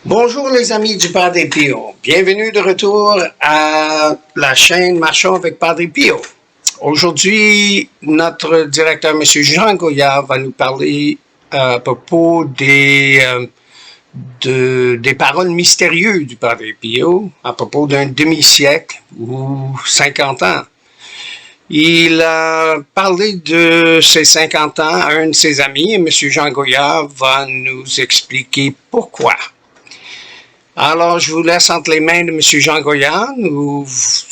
Bonjour les amis du Padre Pio. Bienvenue de retour à la chaîne Marchons avec Padre Pio. Aujourd'hui, notre directeur, M. Jean Goyard, va nous parler à propos des paroles mystérieuses du Padre Pio, à propos d'un demi-siècle ou 50 ans. Il a parlé de ses 50 ans à un de ses amis et M. Jean Goyard va nous expliquer pourquoi. Alors, je vous laisse entre les mains de M. Jean Goyard. Nous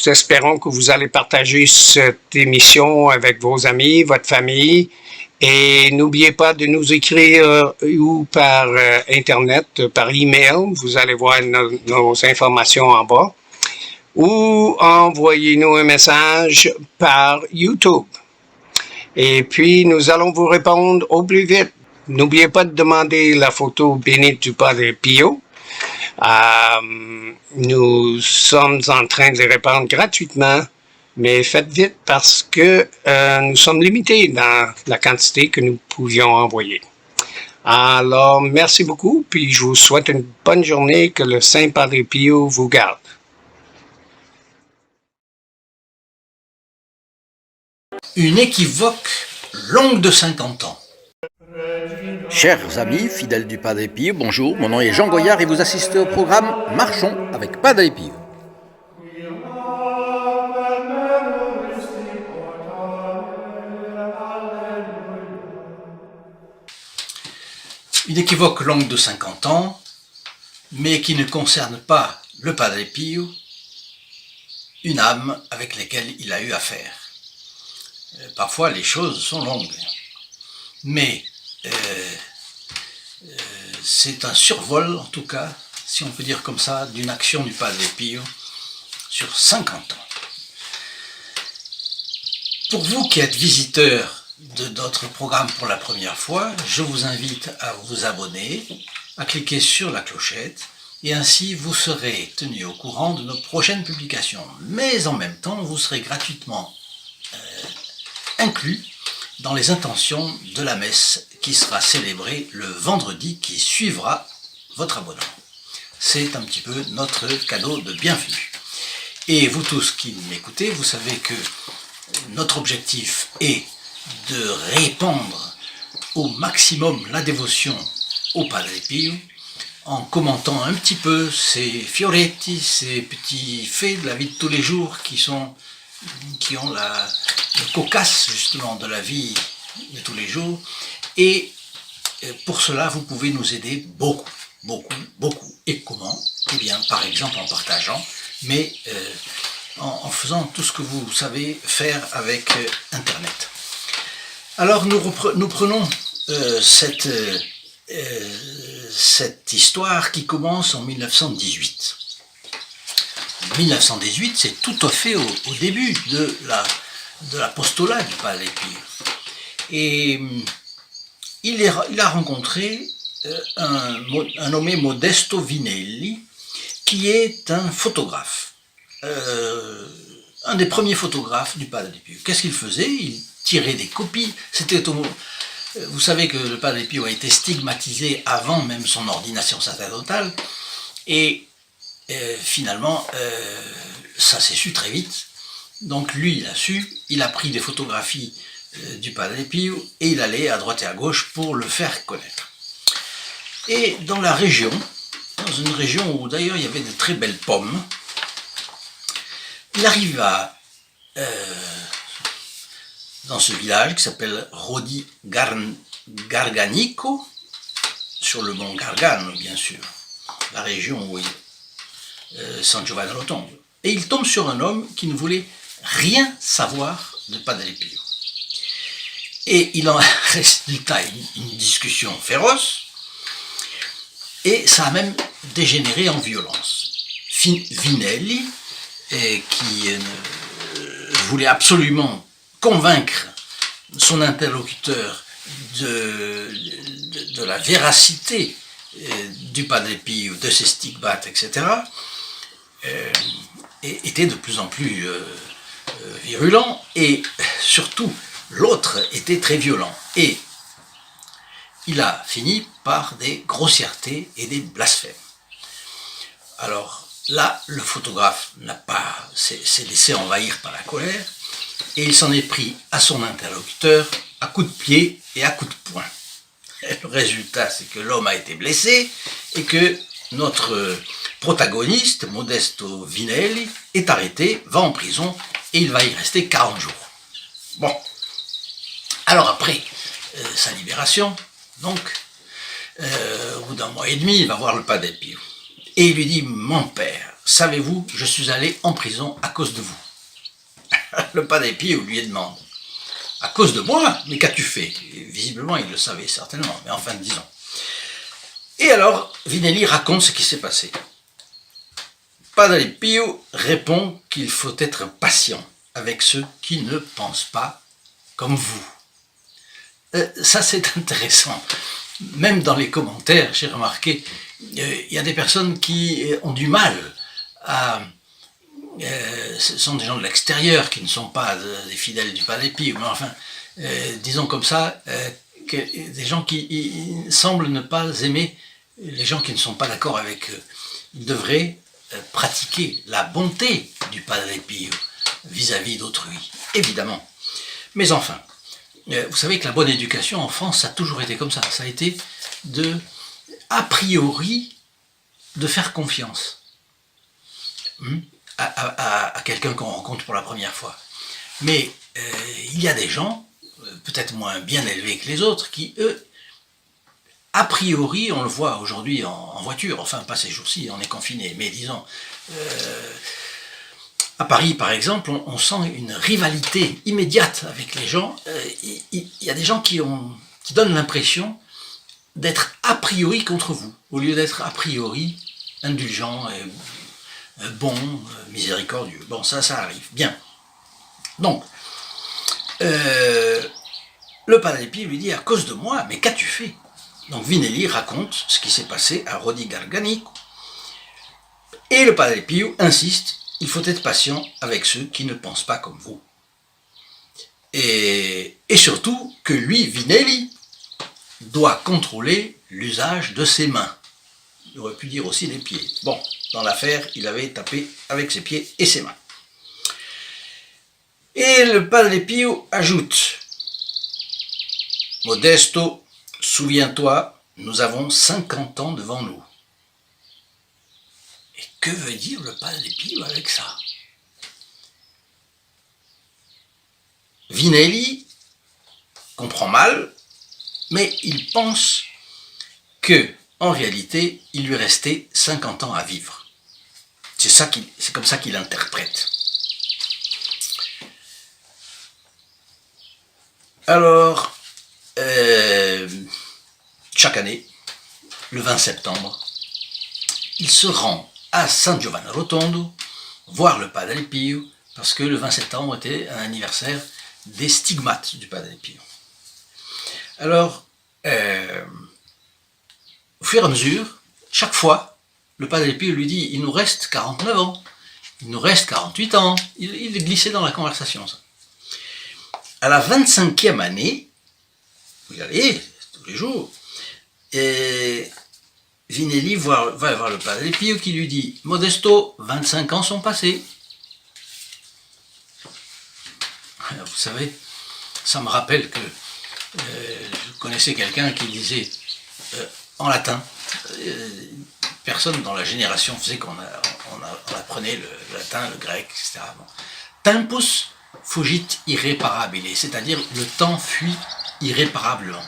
espérons que vous allez partager cette émission avec vos amis, votre famille. Et n'oubliez pas de nous écrire ou par Internet, par email. Vous allez voir nos informations en bas. Ou envoyez-nous un message par YouTube. Et puis, nous allons vous répondre au plus vite. N'oubliez pas de demander la photo bénite du Padre Pio. Nous sommes en train de les répandre gratuitement, mais faites vite parce que nous sommes limités dans la quantité que nous pouvions envoyer. Alors, merci beaucoup, puis je vous souhaite une bonne journée, que le Saint Padre Pio vous garde. Une équivoque longue de 50 ans. Chers amis, fidèles du Padre Pio, bonjour, mon nom est Jean Goyard et vous assistez au programme Marchons avec Padre Pio. Une équivoque longue de 50 ans, mais qui ne concerne pas le Padre Pio, une âme avec laquelle il a eu affaire. Parfois les choses sont longues, mais c'est un survol, en tout cas, si on peut dire comme ça, d'une action du Padre Pio sur 50 ans. Pour vous qui êtes visiteurs de notre programme pour la première fois, je vous invite à vous abonner, à cliquer sur la clochette, et ainsi vous serez tenu au courant de nos prochaines publications. Mais en même temps, vous serez gratuitement inclus dans les intentions de la messe qui sera célébrée le vendredi qui suivra votre abonnement. C'est un petit peu notre cadeau de bienvenue. Et vous tous qui m'écoutez, vous savez que notre objectif est de répandre au maximum la dévotion au Padre Pio en commentant un petit peu ces fioretti, ces petits faits de la vie de tous les jours qui ont le cocasse justement de la vie de tous les jours. Et pour cela, vous pouvez nous aider beaucoup, beaucoup, beaucoup. Et comment? Eh bien, par exemple en partageant, mais en faisant tout ce que vous savez faire avec Internet. Alors nous prenons cette histoire qui commence en 1918. 1918, c'est tout à fait au début de l'apostolat du Padre Pio. Et il a rencontré un nommé Modesto Vinelli, qui est un photographe, un des premiers photographes du Padre Pio. Qu'est-ce qu'il faisait? Il tirait des copies. Vous savez que le Padre Pio a été stigmatisé avant même son ordination sacerdotale, et finalement, ça s'est su très vite. Donc lui, il a su, il a pris des photographies du Padre Pio et il allait à droite et à gauche pour le faire connaître. Et dans la région, dans une région où d'ailleurs il y avait de très belles pommes, il arriva dans ce village qui s'appelle Rodi Garganico, sur le mont Gargano bien sûr, la région où il San Giovanni Rotondo. Et il tombe sur un homme qui ne voulait rien savoir de Padre Pio. Et il en résulta une discussion féroce, et ça a même dégénéré en violence. Vinelli, qui voulait absolument convaincre son interlocuteur de la véracité du Padre Pio, de ses stigmates, etc., était de plus en plus virulent, et surtout l'autre était très violent, et il a fini par des grossièretés et des blasphèmes. Alors là, le photographe s'est laissé envahir par la colère et il s'en est pris à son interlocuteur à coups de pied et à coups de poing. Et le résultat, c'est que l'homme a été blessé et que notre protagoniste, Modesto Vinelli, est arrêté, va en prison et il va y rester 40 jours. Bon. Alors après sa libération, donc, au bout d'un mois et demi, il va voir le Padre Pio. Et il lui dit, mon père, savez-vous, je suis allé en prison à cause de vous. Le Padre Pio lui demande, à cause de moi? Mais qu'as-tu fait? Et visiblement, il le savait certainement, mais enfin, disons. Et alors, Vinelli raconte ce qui s'est passé. Padre Pio répond qu'il faut être patient avec ceux qui ne pensent pas comme vous. Ça, c'est intéressant. Même dans les commentaires, j'ai remarqué, il y a des personnes qui ont du mal à... ce sont des gens de l'extérieur qui ne sont pas des fidèles du Padre Pio, mais enfin, disons comme ça, des gens qui semblent ne pas aimer les gens qui ne sont pas d'accord avec eux. Ils devraient pratiquer la bonté du Padre Pio vis-à-vis d'autrui, évidemment. Mais enfin, vous savez que la bonne éducation en France, ça a toujours été comme ça. Ça a été a priori, de faire confiance à quelqu'un qu'on rencontre pour la première fois. Mais il y a des gens, peut-être moins bien élevés que les autres, qui, eux, a priori, on le voit aujourd'hui en voiture, enfin pas ces jours-ci, on est confiné, mais disons, à Paris par exemple, on sent une rivalité immédiate avec les gens. Il y a des gens qui donnent l'impression d'être a priori contre vous, au lieu d'être a priori indulgent, bon, miséricordieux. Bon, ça arrive. Bien. Donc, le Padre Pio lui dit, à cause de moi, mais qu'as-tu fait? Donc Vinelli raconte ce qui s'est passé à Rodi Garganico. Et le Padre Pio insiste, il faut être patient avec ceux qui ne pensent pas comme vous. Et surtout que lui, Vinelli, doit contrôler l'usage de ses mains. Il aurait pu dire aussi les pieds. Bon, dans l'affaire, il avait tapé avec ses pieds et ses mains. Et le Padre Pio ajoute, Modesto, souviens-toi, nous avons 50 ans devant nous. Et que veut dire le Padre Pio avec ça? Vinelli comprend mal, mais il pense que, en réalité, il lui restait 50 ans à vivre. C'est comme ça qu'il interprète. Alors, chaque année, le 20 septembre, il se rend à San Giovanni Rotondo voir le Padre Pio, parce que le 20 septembre était un anniversaire des stigmates du Padre Pio. Alors, au fur et à mesure, chaque fois, le Padre Pio lui dit, il nous reste 49 ans, il nous reste 48 ans, il glissait dans la conversation, ça. À la 25e année, il allait tous les jours, et Vinelli va voir le Padre Pio qui lui dit, Modesto, 25 ans sont passés. Alors, vous savez, ça me rappelle que je connaissais quelqu'un qui disait en latin, personne dans la génération faisait qu'on apprenait le latin, le grec, etc. Bon. Tempus fugit irreparabile, c'est-à-dire le temps fuit irréparablement.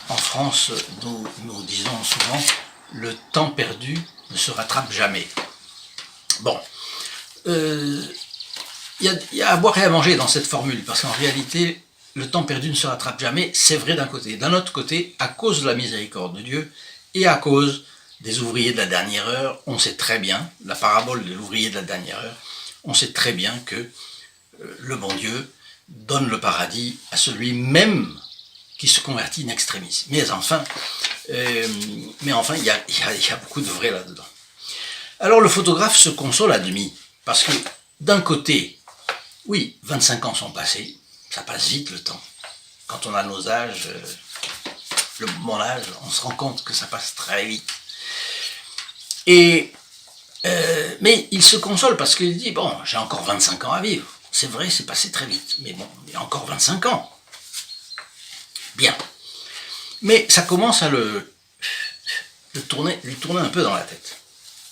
En France, nous disons souvent, le temps perdu ne se rattrape jamais. Bon, il y a à boire et à manger dans cette formule, parce qu'en réalité, le temps perdu ne se rattrape jamais, c'est vrai d'un côté. D'un autre côté, à cause de la miséricorde de Dieu, et à cause des ouvriers de la dernière heure, on sait très bien, la parabole de l'ouvrier de la dernière heure, on sait très bien que le bon Dieu donne le paradis à celui même qui se convertit in extremis. Mais enfin, il y a beaucoup de vrai là-dedans. Alors le photographe se console à demi, parce que d'un côté, oui, 25 ans sont passés, ça passe vite le temps. Quand on a nos âges, mon âge, on se rend compte que ça passe très vite. Et Mais il se console parce qu'il dit, bon, j'ai encore 25 ans à vivre. C'est vrai, c'est passé très vite, mais bon, il y a encore 25 ans. Bien. Mais ça commence à lui tourner un peu dans la tête.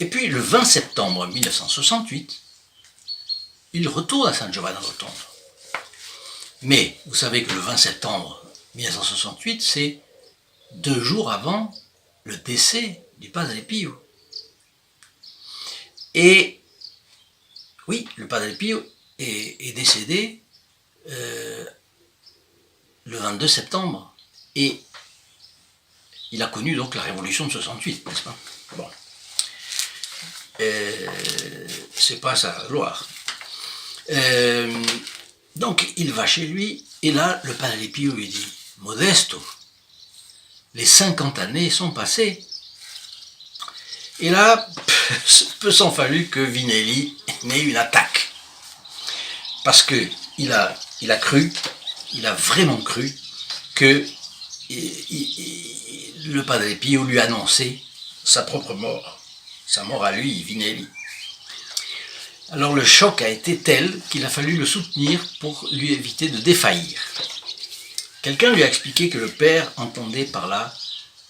Et puis, le 20 septembre 1968, il retourne à San Giovanni Rotondo. Mais, vous savez que le 20 septembre 1968, c'est 2 jours avant le décès du Padre Pio. Et, oui, le Padre Pio est décédé le 22 septembre. Et il a connu donc la révolution de 68, n'est-ce pas? Bon. C'est pas sa gloire. Donc il va chez lui, et là le Padre Pio lui dit, Modesto, les 50 années sont passées. Et là, peu s'en fallut que Vinelli n'ait une attaque. Parce que il a vraiment cru que le Padre Pio lui annonçait sa propre mort. Sa mort à lui, Vinelli. Alors le choc a été tel qu'il a fallu le soutenir pour lui éviter de défaillir. Quelqu'un lui a expliqué que le père entendait par là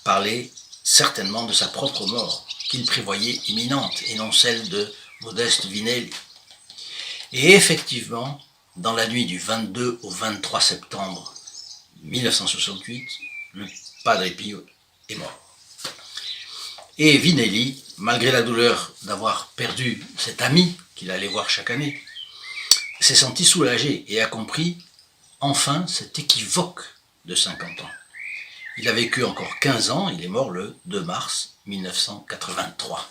parler certainement de sa propre mort, qu'il prévoyait imminente et non celle de Modeste Vinelli. Et effectivement, dans la nuit du 22 au 23 septembre 1968, le Padre Pio est mort. Et Vinelli, malgré la douleur d'avoir perdu cet ami qu'il allait voir chaque année, s'est senti soulagé et a compris enfin cet équivoque de 50 ans. Il a vécu encore 15 ans, il est mort le 2 mars 1983.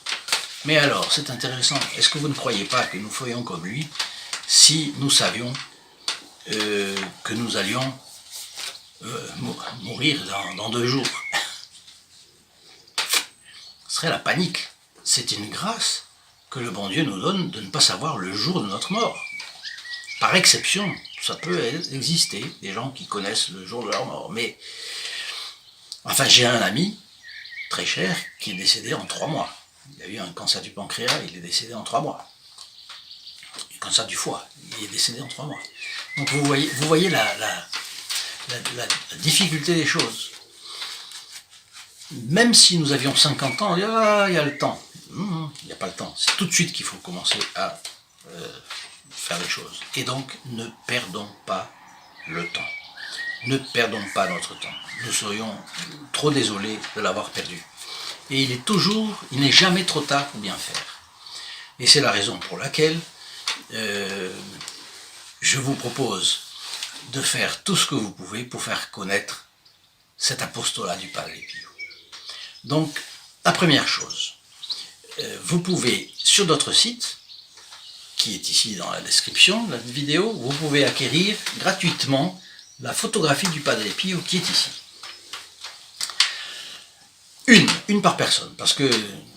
Mais alors, c'est intéressant, est-ce que vous ne croyez pas que nous ferions comme lui si nous savions que nous allions mourir dans 2 jours? Ce serait la panique. C'est une grâce que le bon Dieu nous donne de ne pas savoir le jour de notre mort. Par exception, ça peut exister, des gens qui connaissent le jour de leur mort. Mais, enfin, j'ai un ami, très cher, qui est décédé en 3 mois. Il a eu un cancer du pancréas, il est décédé en 3 mois. Un cancer du foie, il est décédé en 3 mois. Donc vous voyez la difficulté des choses. Même si nous avions 50 ans, on dit, ah, il y a le temps. Il n'y a pas le temps. C'est tout de suite qu'il faut commencer à faire les choses. Et donc, ne perdons pas le temps. Ne perdons pas notre temps. Nous serions trop désolés de l'avoir perdu. Et il n'est jamais trop tard pour bien faire. Et c'est la raison pour laquelle je vous propose de faire tout ce que vous pouvez pour faire connaître cet apostolat du Padre Pio. Donc, la première chose, vous pouvez, sur notre site, qui est ici dans la description de la vidéo, vous pouvez acquérir gratuitement la photographie du Padre Pio qui est ici. Une par personne, parce que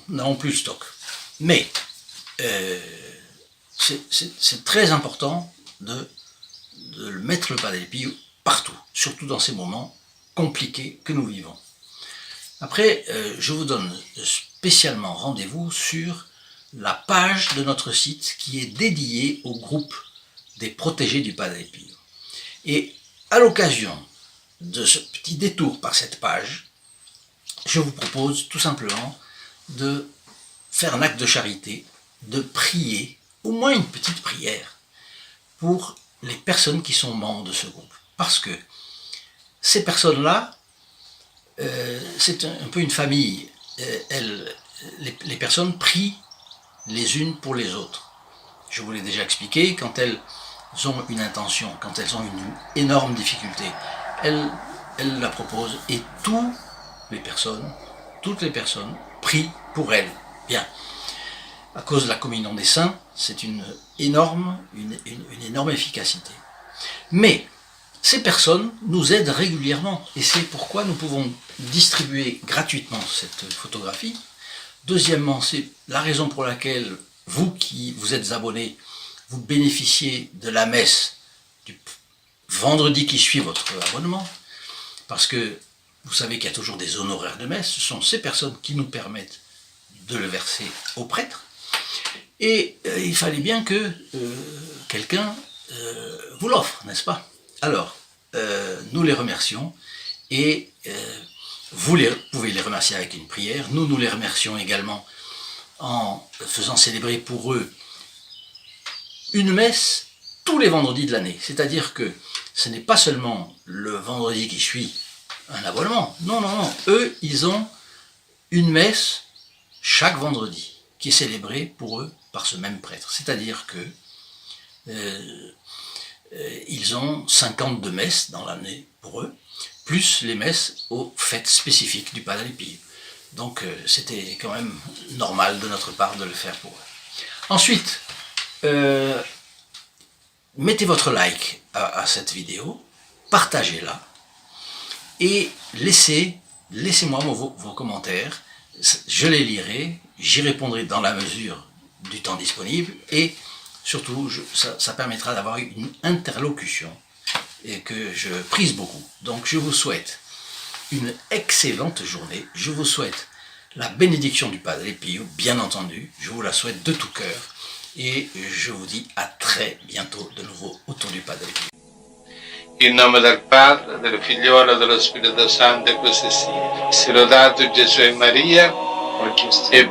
nous n'avons plus de stock. Mais, c'est très important de mettre le Padre Pio partout, surtout dans ces moments compliqués que nous vivons. Après, je vous donne spécialement rendez-vous sur la page de notre site qui est dédiée au groupe des protégés du Padre Pio. Et à l'occasion de ce petit détour par cette page, je vous propose tout simplement de faire un acte de charité, de prier, au moins une petite prière, pour les personnes qui sont membres de ce groupe. Parce que ces personnes-là, c'est un peu une famille. Les personnes prient les unes pour les autres. Je vous l'ai déjà expliqué, quand elles ont une intention, quand elles ont une énorme difficulté, elles la proposent et toutes les personnes prient pour elles. Bien. À cause de la communion des saints, c'est une énorme efficacité. Mais ces personnes nous aident régulièrement et c'est pourquoi nous pouvons distribuer gratuitement cette photographie. Deuxièmement, c'est la raison pour laquelle vous qui vous êtes abonnés, vous bénéficiez de la messe du vendredi qui suit votre abonnement, parce que vous savez qu'il y a toujours des honoraires de messe, ce sont ces personnes qui nous permettent de le verser au prêtre. Et il fallait bien que quelqu'un vous l'offre, n'est-ce pas? Alors, nous les remercions et vous pouvez les remercier avec une prière. Nous les remercions également en faisant célébrer pour eux une messe tous les vendredis de l'année. C'est-à-dire que ce n'est pas seulement le vendredi qui suit un abonnement. Non, non, non. Eux, ils ont une messe chaque vendredi qui est célébrée pour eux par ce même prêtre. C'est-à-dire que ils ont 52 messes dans l'année pour eux, plus les messes aux fêtes spécifiques du Padre Pio. Donc c'était quand même normal de notre part de le faire pour eux. Ensuite, mettez votre like à cette vidéo, partagez-la et laissez-moi vos commentaires. Je les lirai, j'y répondrai dans la mesure du temps disponible et surtout ça permettra d'avoir une interlocution et que je prise beaucoup. Donc je vous souhaite une excellente journée, je vous souhaite la bénédiction du Padre Pio, bien entendu, je vous la souhaite de tout cœur et je vous dis à très bientôt de nouveau autour du Padre Pio. In nome del Padre, del Figliolo e dello Spirito Santo, e così sia. Sia lodato Gesù e Maria, e